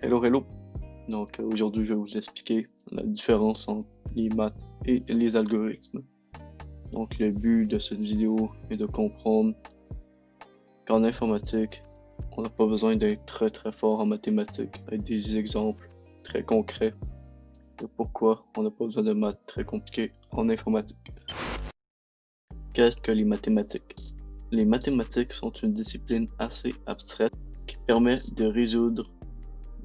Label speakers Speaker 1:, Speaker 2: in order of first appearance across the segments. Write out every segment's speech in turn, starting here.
Speaker 1: Hello, hello! Donc aujourd'hui, je vais vous expliquer la différence entre les maths et les algorithmes. Donc le but de cette vidéo est de comprendre qu'en informatique, on n'a pas besoin d'être très fort en mathématiques avec des exemples très concrets de pourquoi on n'a pas besoin de maths très compliquées en informatique. Qu'est-ce que les mathématiques? Les mathématiques sont une discipline assez abstraite qui permet de résoudre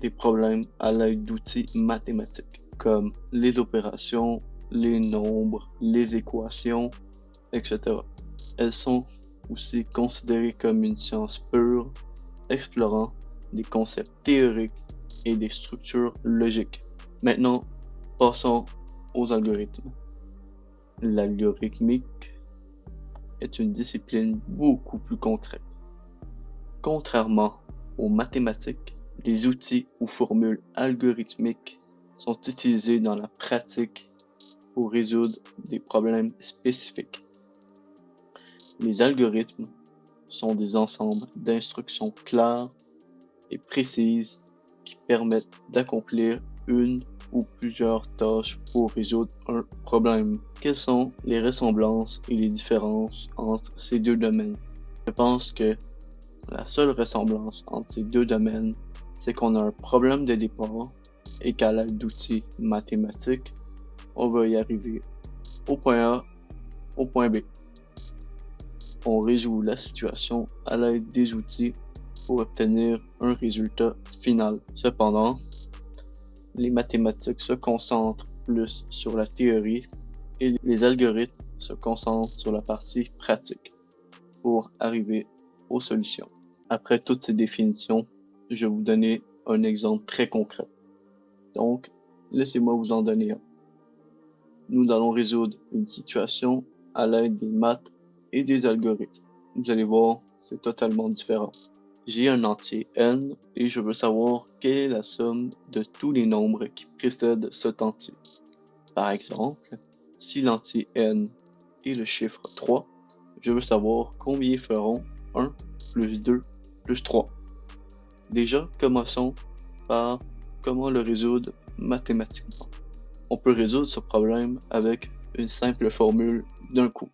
Speaker 1: des problèmes à l'aide d'outils mathématiques comme les opérations, les nombres, les équations, etc. Elles sont aussi considérées comme une science pure, explorant des concepts théoriques et des structures logiques. Maintenant, passons aux algorithmes. L'algorithmique est une discipline beaucoup plus concrète. Contrairement aux mathématiques, les outils ou formules algorithmiques sont utilisés dans la pratique pour résoudre des problèmes spécifiques. Les algorithmes sont des ensembles d'instructions claires et précises qui permettent d'accomplir une ou plusieurs tâches pour résoudre un problème. Quelles sont les ressemblances et les différences entre ces deux domaines? Je pense que la seule ressemblance entre ces deux domaines, c'est qu'on a un problème de départ et qu'à l'aide d'outils mathématiques, on va y arriver au point A, au point B. On résout la situation à l'aide des outils pour obtenir un résultat final. Cependant, les mathématiques se concentrent plus sur la théorie et les algorithmes se concentrent sur la partie pratique pour arriver aux solutions. Après toutes ces définitions, je vais vous donner un exemple très concret. Donc, laissez-moi vous en donner un. Nous allons résoudre une situation à l'aide des maths et des algorithmes. Vous allez voir, c'est totalement différent. J'ai un entier n et je veux savoir quelle est la somme de tous les nombres qui précèdent cet entier. Par exemple, si l'entier n est le chiffre 3, je veux savoir combien feront 1 plus 2 plus 3. Déjà, commençons par comment le résoudre mathématiquement. On peut résoudre ce problème avec une simple formule d'un coup.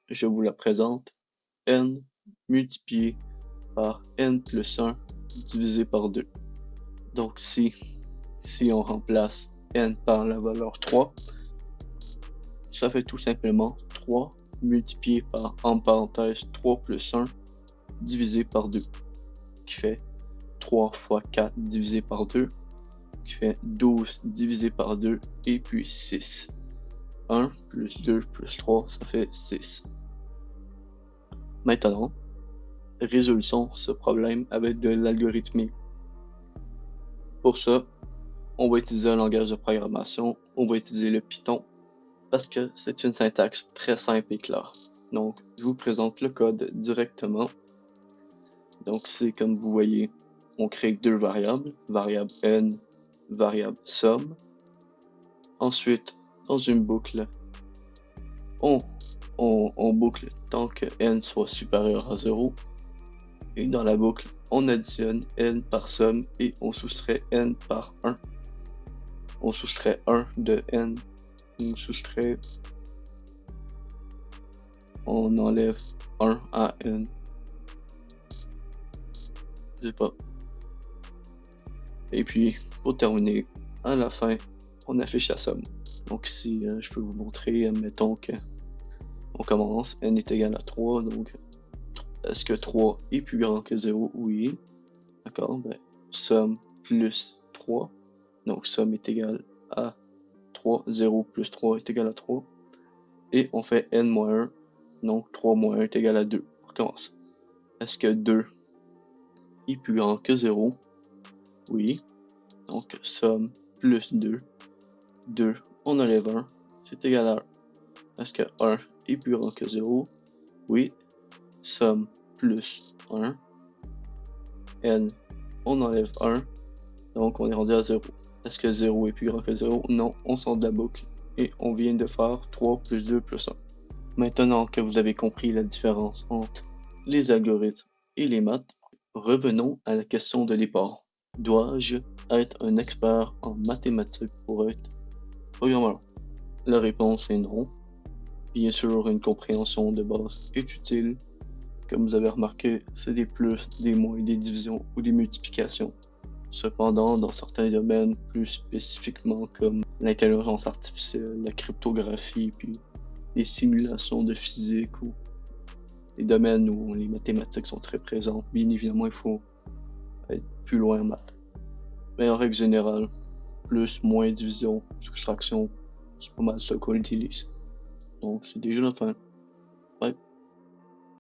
Speaker 1: Je vous la présente. N multiplié par n plus 1 divisé par 2. Donc si on remplace n par la valeur 3, ça fait tout simplement 3 multiplié par, en parenthèse, 3 plus 1 divisé par 2, qui fait 3 fois 4 divisé par 2, qui fait 12 divisé par 2, et puis 6. 1 plus 2 plus 3, ça fait 6. Maintenant, résolvons ce problème avec de l'algorithmie. Pour ça, on va utiliser un langage de programmation, on va utiliser le Python, parce que c'est une syntaxe très simple et claire. Donc, je vous présente le code directement. Donc, c'est comme vous voyez, on crée deux variables, variable n, variable somme. Ensuite, dans une boucle, on boucle tant que n soit supérieur à 0. Et dans la boucle, on additionne n par somme et on soustrait n par 1. On soustrait 1 de n, on enlève 1 à n. Je sais pas. Et puis, pour terminer, à la fin, on affiche la somme. Donc ici, je peux vous montrer, admettons que on commence, n est égal à 3, donc est-ce que 3 est plus grand que 0? Oui. D'accord, ben, somme plus 3, donc somme est égal à 3, 0 plus 3 est égal à 3, et on fait n moins 1, donc 3 moins 1 est égal à 2. On recommence. Est-ce que 2 est plus grand que 0? Oui. Donc somme plus 2, 2, on enlève 1, c'est égal à 1. Est-ce que 1 est plus grand que 0? Oui. Somme plus 1, n, on enlève 1, donc on est rendu à 0. Est-ce que 0 est plus grand que 0? Non, on sort de la boucle et on vient de faire 3 plus 2 plus 1. Maintenant que vous avez compris la différence entre les algorithmes et les maths, revenons à la question de départ. Dois-je être un expert en mathématiques pour être programmeur? La réponse est non. Bien sûr, une compréhension de base est utile. Comme vous avez remarqué, c'est des plus, des moins, des divisions ou des multiplications. Cependant, dans certains domaines, plus spécifiquement comme l'intelligence artificielle, la cryptographie, puis les simulations de physique ou les domaines où les mathématiques sont très présentes, bien évidemment, il faut être plus loin en maths. Mais en règle générale, plus, moins, division, soustraction, c'est pas mal ça qu'on utilise. Donc, c'est déjà la fin.